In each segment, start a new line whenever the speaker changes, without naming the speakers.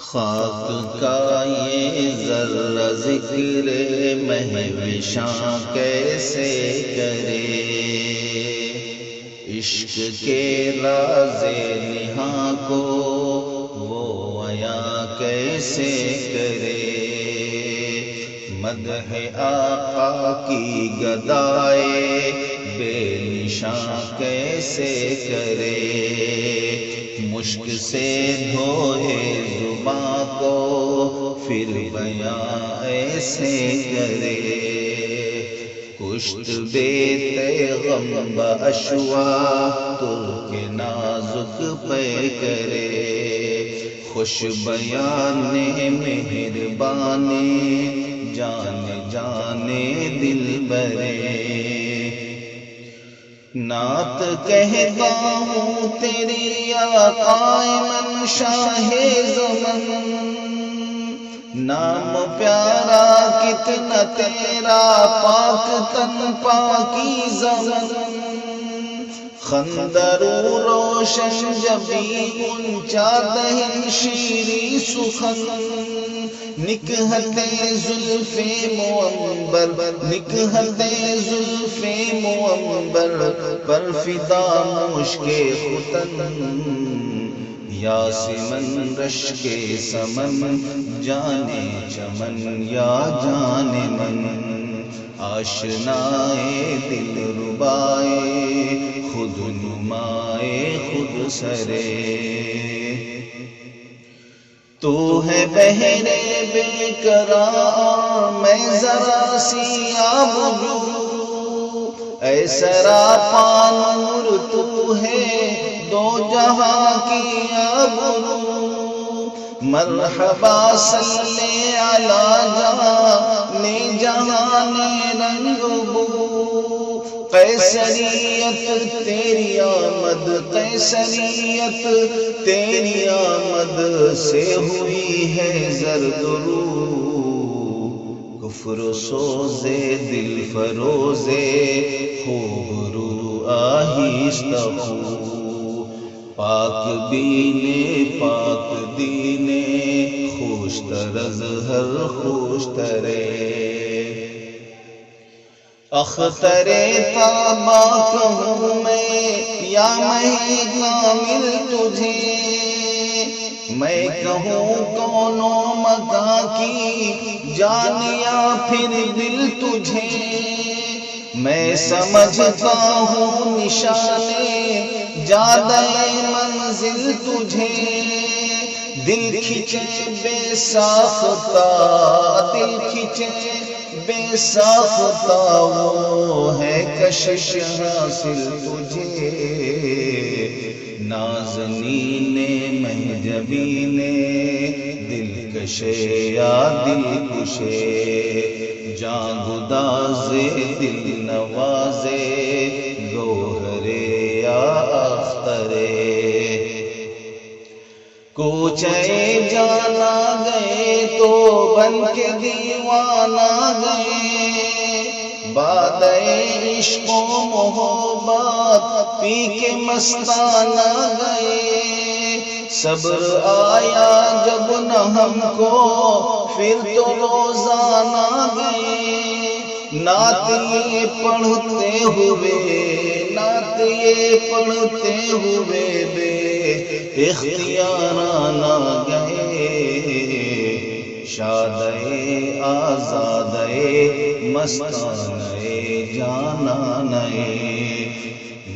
خاک کا یہ ذرہ ذکر مہوشاں کیسے کرے، عشق کے راز نہاں کو وہ عیاں کیسے کرے، مدح آقا کی گدائے بے نشاں کیسے کرے، مشک سے دھوئے زباں کو پھر بیاں ایسے کرے، کشت بے تیغم باشوا ترک نازک پہ کرے، خوش بیان مہربانی جان جانے دل برے، نعت کہتا ہوں تیری آقا من شاہ زمن، نام پیارا کتنا تیرا پاک تن پاکی زمن، خندرو روشن جبی اونچا دہن شیری سخن، نکہت زلف معمبر نکہت زلف معمبر پر فدا مشک ختن، یاسمن رش کے سمن جانے چمن یا جانے من، آشنائے دل ربائے خود نمائے خود سرے، تو ہے بہرے بے قرار میں ذرا سی آبرو، اے سراپا نور تو ہے دو جہاں کی آبرو، مرحبا صلی علی جان جہان رنگ بو، قیصریت تیری آمد قیصریت تیری آمد سے ہوئی ہے زرد رو، کفر سوزے دل فروزے خوب رو آہستہ ہو، پاک بینے پاک دینے خوش طرز ہر خوش ترے، اختر تابا کہوں میں یا میں کامل تجھے، میں کہوں کونوں مکاں کی جان یا پھر دل تجھے، میں سمجھتا ہوں نشانے جادہ منزل تجھے، دل کھچے بے ساختہ دل کھچے بے ساختہ وہ ہے کشش حاصل تجھے، نازنین مہجبین دل کشے یا دل کشے، جاں گدازے دل نوازے گوہرے یا اخترے، کوچے جانا گئے تو بن کے دیوانہ گئے، بادئ عشق و محبت پی کے مستانہ گئے، صبر آیا جب نہ ہم کو پھر تو روزانہ گئے، نعت یہ پڑھتے ہوئے نعت یہ پڑھتے ہوئے بے اختیارانہ گئے، شادئے آزادئے مستانئے جانانئے،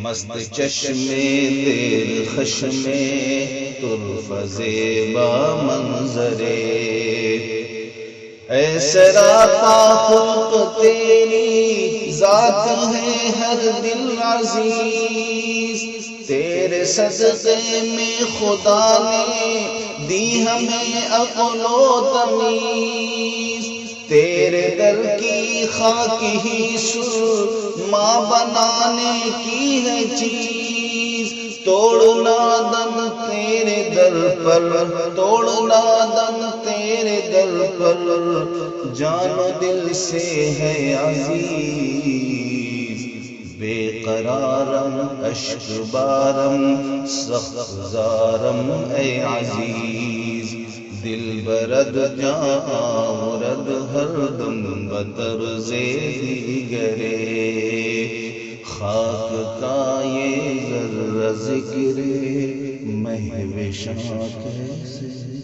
مست چشمے دیر خشمے طرف زیبا منظرے، اے سراپا خلق تیری ذات ہے ہر دل عزیز، تیرے صدقے میں خدا نے دی ہمیں عقل و تمیز، تیرے در کی خاک ہی سرما بنانے کی ہے چیز، توڑنا دم تیرے در پر توڑنا دم تیرے در پر، جان و دل سے ہے عزیز، بے قرارم اشک بارم سخت زارم اے عزیز، دل برد جاورد ہر دم بطرز دیگرے خاک کا یہ ذرہ ذکر محو شاہ کیسے